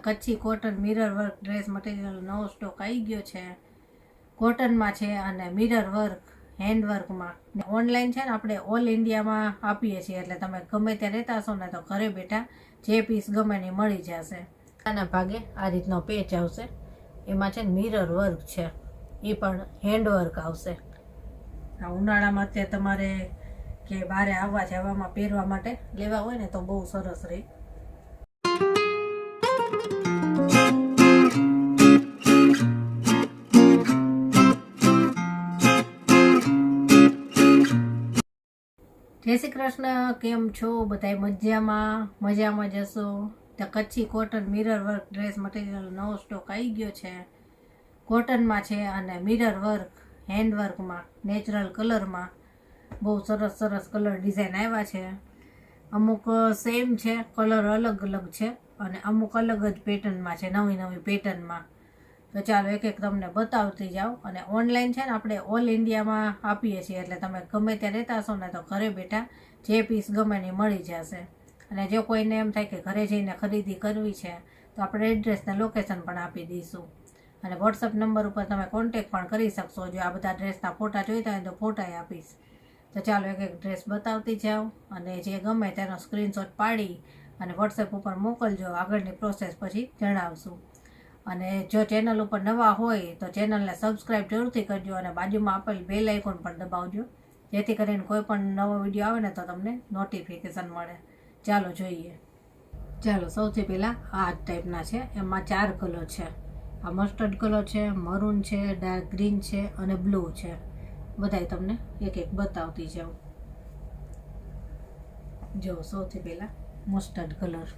Kutchi cotton mirror work dress material નવો stock આવી ગયો છે. કોટનમાં છે અને મિરર વર્ક હેન્ડવર્કમાં ઓનલાઈન છે ને આપણે ઓલ ઇન્ડિયામાં આપીએ છીએ, એટલે તમે ગમે ત્યાં રહેતા હશો ને તો ઘરે બેઠા જે પીસ ગમે ને મળી જશે. આના ભાગે આ રીતનો પેચ આવશે, એમાં છે ને મિરર વર્ક છે, એ પણ હેન્ડવર્ક આવશે. આ ઉનાળામાં અત્યારે તમારે કે બહારે આવવા જવામાં પહેરવા માટે લેવા હોય ને તો બહુ સરસ રહે. જય શ્રી કૃષ્ણ, કેમ છો બધાય? મજામાં જશો. તો Kutchi cotton mirror work dress material નવો સ્ટોક આવી ગયો છે. કોટનમાં છે અને મિરર વર્ક હેન્ડવર્કમાં નેચરલ કલરમાં બહુ સરસ કલર ડિઝાઇન આવ્યા છે. અમુક સેમ છે, કલર અલગ અલગ છે અને અમુક અલગ જ પેટર્નમાં છે, નવી પેટર્નમાં. તો ચાલો એક એક તમને બતાવતી જાઓ. અને ઓનલાઈન છે ને આપણે ઓલ ઇન્ડિયામાં આપીએ છીએ, એટલે તમે ગમે ત્યાં રહેતા હશો ને તો ઘરે બેઠા જે પીસ ગમે ને મળી જશે. અને જો કોઈને એમ થાય કે ઘરે જઈને ખરીદી કરવી છે તો આપણે એડ્રેસ ને લોકેશન પણ આપી દઈશું. અને વોટ્સઅપ નંબર ઉપર તમે કોન્ટેક પણ કરી શકશો. જો આ બધા ડ્રેસના ફોટા જોઈતા હોય તો ફોટા આપીશ. તો ચાલો એક એક ડ્રેસ બતાવતી જાઓ અને જે ગમે તેનો સ્ક્રીનશોટ પાડી અને વોટ્સએપ ઉપર મોકલજો. આગળની પ્રોસેસ પછી જણાવશું. અને જો ચેનલ ઉપર નવા હોય તો ચેનલને સબસ્ક્રાઈબ જરૂરથી કરજો અને બાજુમાં આપેલ બેલ આઇકોન પણ દબાવજો, જેથી કરીને કોઈ પણ નવો વિડીયો આવે ને તો તમને નોટિફિકેશન મળે. ચાલો જોઈએ. ચાલો સૌથી પહેલાં આ ટાઈપના છે, એમાં 4 કલર છે. આ મસ્ટર્ડ કલર છે, મરૂન છે, ડાર્ક ગ્રીન છે અને બ્લુ છે. બધાય તમને એક એક બતાવતી જાઉં. જો સૌથી પહેલાં મસ્ટર્ડ કલર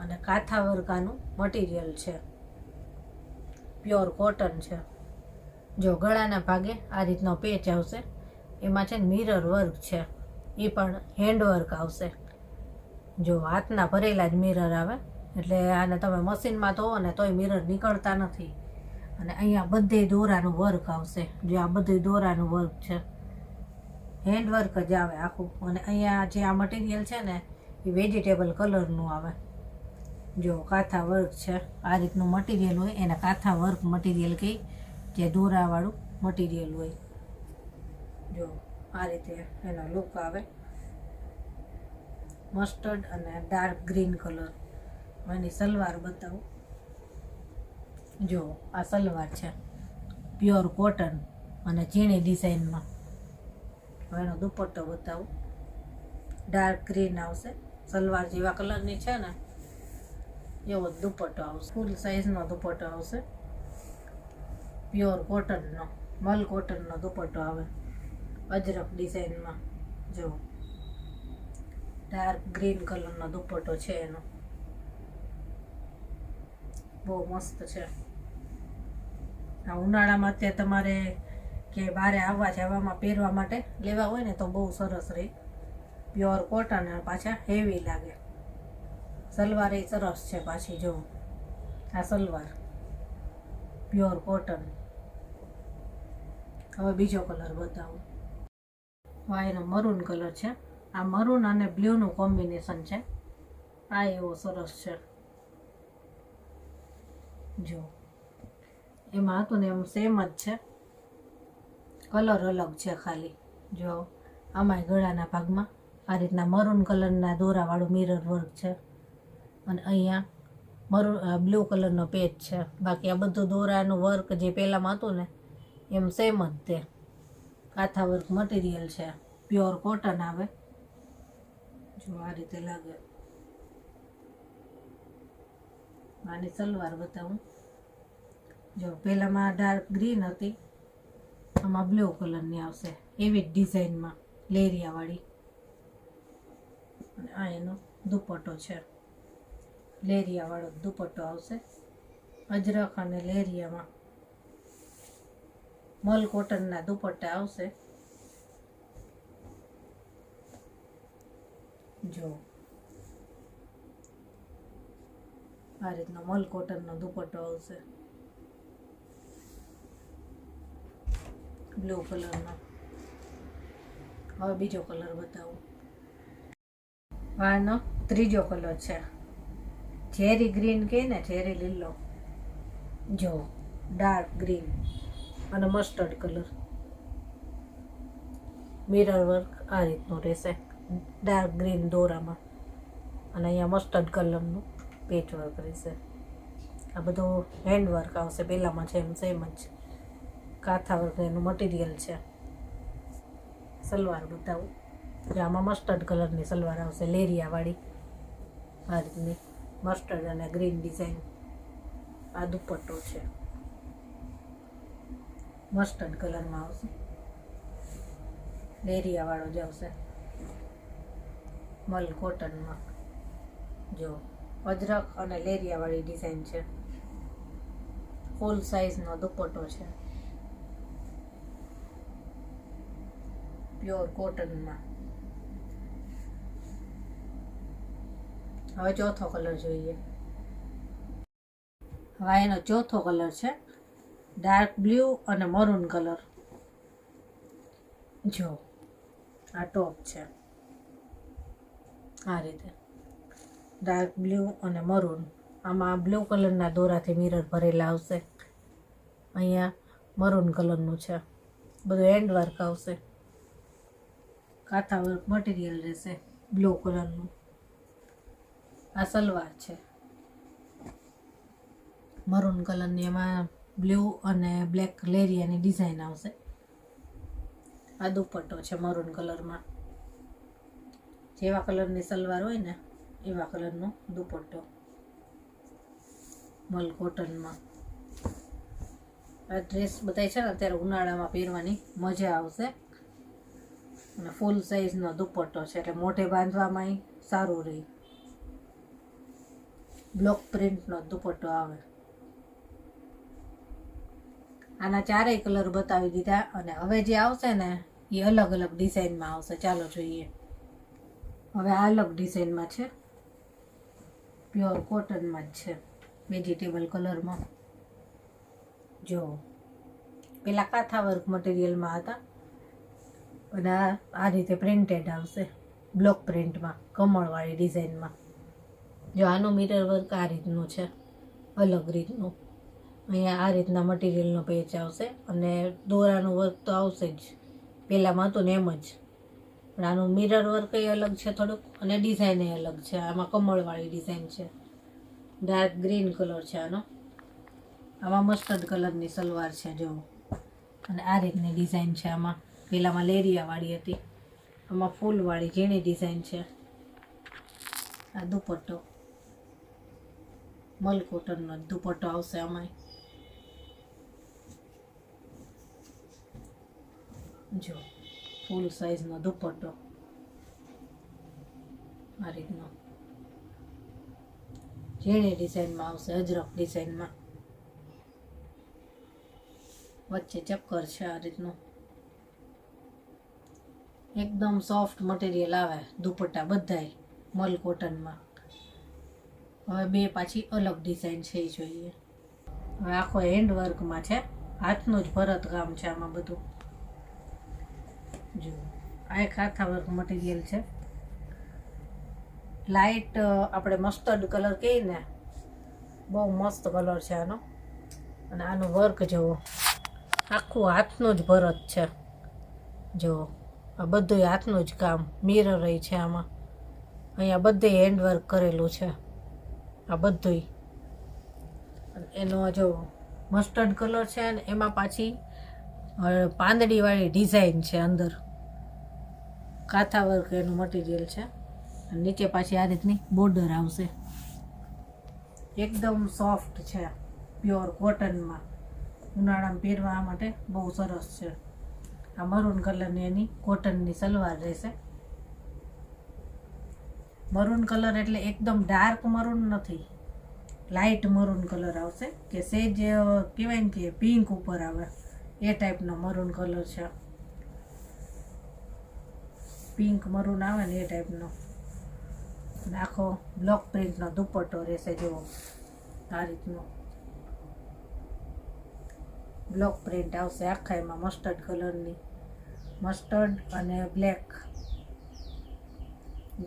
અને કાથા વર્કાનું મટીરિયલ છે, પ્યોર કોટન છે. જો ગળાના ભાગે આ રીતનો પેચ આવશે, એમાં છે મિરર વર્ક છે, એ પણ હેન્ડવર્ક આવશે. જો હાથના ભરેલા જ મિરર આવે, એટલે આને તમે મશીનમાં ધોવો ને તોય મિરર નીકળતા નથી. અને અહીંયા બધે દોરાનું વર્ક આવશે. જો આ બધું દોરાનું વર્ક છે, હેન્ડવર્ક જ આવે આખું. અને અહીંયા જે આ મટીરિયલ છે ને એ વેજીટેબલ કલરનું આવે. જો કાથા વર્ક છે, આ રીતનું મટીરિયલ હોય એને કાથા વર્ક મટીરિયલ કહે, જે દોરાવાળું મટીરિયલ હોય. જો આ રીતે એનો લુક આવે, મસ્ટર્ડ અને ડાર્ક ગ્રીન કલર. એની સલવાર બતાવું. જો આ સલવાર છે, પ્યોર કોટન અને ઝીણી ડિઝાઇનમાં. હવે એનો દુપટ્ટો બતાવું. ડાર્ક ગ્રીન આવશે, સલવાર જેવા કલરની છે ને એવો દુપટ્ટો આવશે. ફૂલ સાઇઝનો દુપટ્ટો આવશે, પ્યોર કોટનનો, મલ કોટનનો દુપટ્ટો આવે અજરક ડિઝાઇનમાં. જો ડાર્ક ગ્રીન કલરનો દુપટ્ટો છે એનો, બહુ મસ્ત છે. આ ઉનાળામાં અત્યારે તમારે કે બહારે આવવા જવામાં પહેરવા માટે લેવા હોય ને તો બહુ સરસ રહે. પ્યોર કોટન અને પાછા હેવી લાગે. સલવાર એ સરસ છે પાછી. જો આ સલવાર પ્યોર કોટન. હવે બીજો કલર બતાવું. આ એનો મરૂન કલર છે. આ મરૂન અને બ્લુનું કોમ્બિનેશન છે. આ એવો સરસ છે. જો એમાં હતું ને એમ સેમ જ છે, કલર અલગ છે ખાલી. જો આમાંય ગળાના ભાગમાં આ રીતના મરૂન કલરના દોરાવાળું મિરર વર્ક છે અને અહીંયા બ્લુ કલરનો પેચ છે. બાકી આ બધું દોરાનું વર્ક જે પહેલાંમાં હતું ને એમ સેમ જ તે. કાથા વર્ક મટીરિયલ છે, પ્યોર કોટન આવે. જો આ રીતે લાગે. આની સલવાર બતાવું. જો પહેલાંમાં ડાર્ક ગ્રીન હતી, આમાં બ્લુ કલરની આવશે એવી જ ડિઝાઇનમાં, લેરિયાવાળી. અને આ એનો દુપટ્ટો છે, લેરિયાવાળો દુપટ્ટો આવશે અજરક અને લેરિયામાં. મલ કોટનના દુપટ્ટા આવશે. જો આ રીતનો મલ કોટનનો દુપટ્ટો આવશે, બ્લુ કલરનો. હવે બીજો કલર બતાવું. આનો ત્રીજો કલર છે, ઝેરી ગ્રીન કહે ને, ઝેરી લીલો, જો ડાર્ક ગ્રીન અને મસ્ટર્ડ કલર. મિરર વર્ક આ રીતનું રહેશે, ડાર્ક ગ્રીન દોરામાં, અને અહીંયા મસ્ટર્ડ કલરનું પેચ વર્ક રહેશે. આ બધું હેન્ડ વર્ક આવશે, પહેલાંમાં છે એમ સેમ જ કાંથા વર્ક એનું મટીરિયલ છે. સલવાર બતાવું, જે આમાં મસ્ટર્ડ કલરની સલવાર આવશે, લેરિયાવાળી આ રીતની મસ્ટર્ડ અને ગ્રીન ડિઝાઇન. આ દુપટ્ટો છે, મસ્ટર્ડ કલરમાં આવશે, લેરિયાવાળો જ આવશે, મલ કોટનમાં. જો અજરક અને લેરિયાવાળી ડિઝાઇન છે, ફૂલ સાઇઝનો દુપટ્ટો છે, પ્યોર કોટનમાં. હવે ચોથો કલર જોઈએ. હવે એનો ચોથો કલર છે ડાર્ક બ્લુ અને મરૂન કલર. જો આ ટોપ છે, આ રીતે ડાર્ક બ્લુ અને મરૂન. આમાં બ્લુ કલરના દોરાથી મિરર ભરેલા આવશે, અહીંયા મરૂન કલરનું છે, બધું હેન્ડ વર્ક આવશે, કાંથા વર્ક મટીરિયલ રહેશે બ્લુ કલરનું. આ સલવાર છે મરૂન કલરની, એમાં બ્લુ અને બ્લેક લેરિયાની ડિઝાઇન આવશે. આ દુપટ્ટો છે મરૂન કલરમાં, જેવા કલરની સલવાર હોય ને એવા કલરનો દુપટ્ટો, મલ કોટનમાં. આ ડ્રેસ બધાય છે ને અત્યારે ઉનાળામાં પહેરવાની મજા આવશે, અને ફૂલ સાઇઝનો દુપટ્ટો છે એટલે મોઢે બાંધવામાં સારું રહે. બ્લોક પ્રિન્ટનો દુપટ્ટો આવે. આના ચારેય કલર બતાવી દીધા, અને હવે જે આવશે ને એ અલગ અલગ ડિઝાઇનમાં આવશે. ચાલો જોઈએ. હવે આ અલગ ડિઝાઇનમાં છે, પ્યોર કોટનમાં જ છે, વેજીટેબલ કલરમાં. જો પેલા કાંથા વર્ક મટીરિયલમાં હતા, અને આ રીતે પ્રિન્ટેડ આવશે, બ્લોક પ્રિન્ટમાં, કમળવાળી ડિઝાઇનમાં. જો આનું મિરર વર્ક આ રીતનું છે, અલગ રીતનું. અહીંયા આ રીતના મટીરિયલનો પેચ આવશે, અને દોરાનું વર્ક તો આવશે જ, પહેલાંમાં હતું ને એમ જ. પણ આનું મિરર વર્ક અલગ છે થોડુંક, અને ડિઝાઇન અલગ છે. આમાં કમળવાળી ડિઝાઇન છે, ડાર્ક ગ્રીન કલર છે આનો. આમાં મસ્ટર્ડ કલરની સલવાર છે જો, અને આ રીતની ડિઝાઇન છે આમાં. પહેલાંમાં લેરિયાવાળી હતી, આમાં ફૂલવાળી ઝીણી ડિઝાઇન છે. આ દુપટ્ટો મલ કોટનનો દુપટ્ટો આવશે આમાં. જો ફૂલ સાઇઝનો દુપટ્ટો આ રીતનો ઝીણી ડિઝાઇનમાં આવશે, અજરક ડિઝાઇનમાં. વચ્ચે ચક્કર છે આ રીતનું. એકદમ સોફ્ટ મટીરિયલ આવે દુપટ્ટા બધાય મલ કોટનમાં. હવે બે પાછી અલગ ડિઝાઇન છે એ જોઈએ. હવે આખો હેન્ડ વર્કમાં છે, હાથનું જ ભરત કામ છે આમાં બધું. જો આ એક કાંથા વર્ક મટીરિયલ છે, લાઇટ આપણે મસ્ટર્ડ કલર કહીએ ને, બહુ મસ્ત કલર છે આનો. અને આનું વર્ક જુઓ, આખું હાથનું જ ભરત છે. જુઓ આ બધું હાથનું જ કામ, મિરર છે આમાં. અહીંયા બધે હેન્ડ વર્ક કરેલું છે આ બધું. એનો જો મસ્ટર્ડ કલર છે, અને એમાં પાછી પાંદડીવાળી ડિઝાઇન છે અંદર. કાંથા વર્ક એનું મટીરિયલ છે, અને નીચે પાછી આ રીતની બોર્ડર આવશે. એકદમ સોફ્ટ છે, પ્યોર કોટનમાં. ઉનાળામાં પહેરવા માટે બહુ સરસ છે. આ મરૂન કલરની એની કોટનની સલવાર રહેશે. મરૂન કલર એટલે એકદમ ડાર્ક મરૂન નથી, લાઇટ મરૂન કલર આવશે, કે સેજ કહેવાય ને કે પિંક ઉપર આવે એ ટાઈપનો મરૂન કલર છે. પિંક મરૂન આવે ને એ ટાઈપનો. અને આખો બ્લોક પ્રિન્ટનો દુપટ્ટો રહેશે. જુઓ આ રીતનો બ્લોક પ્રિન્ટ આવશે આખા એમાં, મસ્ટર્ડ કલરની, મસ્ટર્ડ અને બ્લેક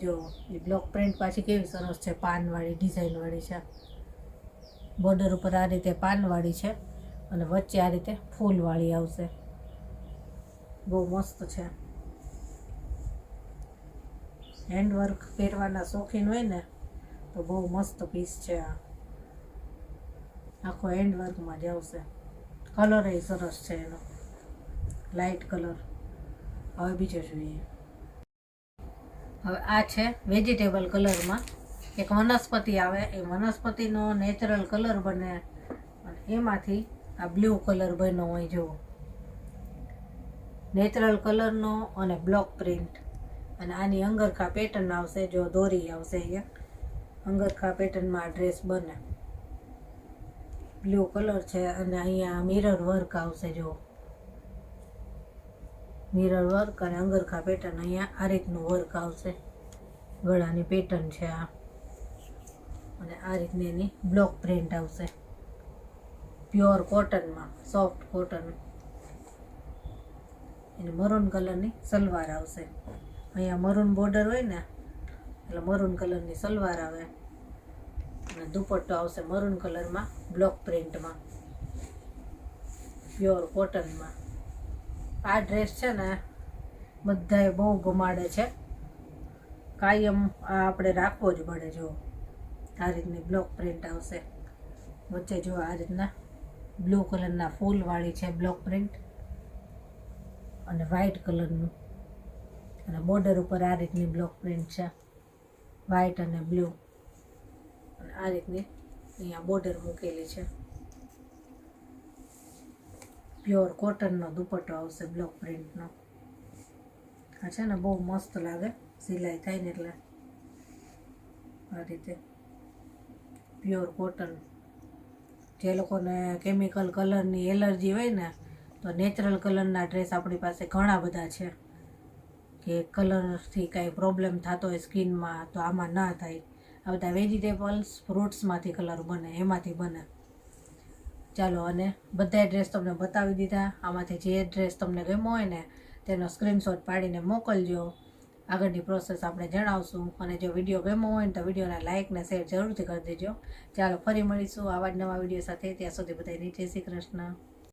જો એ બ્લોક પ્રિન્ટ પાછી કેવી સરસ છે, પાનવાળી ડિઝાઇનવાળી છે. બોર્ડર ઉપર આ રીતે પાનવાળી છે અને વચ્ચે આ રીતે ફૂલવાળી આવશે. બહુ મસ્ત છે. હેન્ડવર્ક પહેરવાના શોખીન હોય ને તો બહુ મસ્ત પીસ છે આ. આખો હેન્ડવર્કમાં જ આવશે. કલર એ સરસ છે એનો, લાઇટ કલર. હવે બીજો જોઈએ. હવે આ છે વેજીટેબલ કલરમાં. એક વનસ્પતિ આવે, એ વનસ્પતિનો નેચરલ કલર બને અને એમાંથી આ બ્લુ કલર બન્યો હોય. જુઓ, નેચરલ કલરનો અને બ્લોક પ્રિન્ટ. અને આની અંગરખા પેટર્ન આવશે. જો દોરી આવશે અહીંયા, અંગરખા પેટર્નમાં આ ડ્રેસ બને. બ્લુ કલર છે અને અહીંયા મિરર વર્ક આવશે. જો મિરર વર્ક અને અંગરખા પેટર્ન, અહીંયા આ રીતનું વર્ક આવશે. ગળાની પેટર્ન છે આ, અને આ રીતની એની બ્લોક પ્રિન્ટ આવશે. પ્યોર કોટનમાં, સોફ્ટ કોટન. એની મરૂન કલરની સલવાર આવશે. અહીંયા મરૂન બોર્ડર હોય ને એટલે મરૂન કલરની સલવાર આવે અને દુપટ્ટો આવશે મરૂન કલરમાં બ્લોક પ્રિન્ટમાં, પ્યોર કોટનમાં. આ ડ્રેસ છે ને બધાએ બહુ ગમાડે છે. કાયમ આ આપણે રાખવો જ પડે. જો આ રીતની બ્લોક પ્રિન્ટ આવશે. વચ્ચે જો આ રીતના બ્લુ કલરના ફૂલવાળી છે બ્લોક પ્રિન્ટ અને વ્હાઇટ કલરનું. અને બોર્ડર ઉપર આ રીતની બ્લોક પ્રિન્ટ છે, વ્હાઇટ અને બ્લુ. અને આ રીતની અહીંયા બોર્ડર મૂકેલી છે. પ્યોર કોટનનો દુપટ્ટો આવશે બ્લોક પ્રિન્ટનો. આ છે ને બહુ મસ્ત લાગે, સિલાઈ થાય ને એટલે. આ રીતે પ્યોર કોટન. જે લોકોને કેમિકલ કલરની એલર્જી હોય ને તો નેચરલ કલરના ડ્રેસ આપણી પાસે ઘણા બધા છે. કે કલરથી કાંઈ પ્રોબ્લેમ થતો હોય સ્કિનમાં તો આમાં ના થાય. આ બધા વેજીટેબલ્સ, ફ્રૂટ્સમાંથી કલર બને, એમાંથી બને. ચાલો, અને બધા ડ્રેસ તમને બતાવી દીધા. આમાંથી જે ડ્રેસ તમને ગમ્યો હોય ને તેનો સ્ક્રીનશોટ પાડીને મોકલજો. આગળની પ્રોસેસ આપણે જણાવશું. અને જો વિડીયો ગમ્યો હોય ને તો વિડીયોને લાઇક ને શેર જરૂરથી કરી દેજો. ચાલો, ફરી મળીશું આવા જ નવા વિડીયો સાથે. ત્યાં સુધી બધાને જય શ્રી કૃષ્ણ.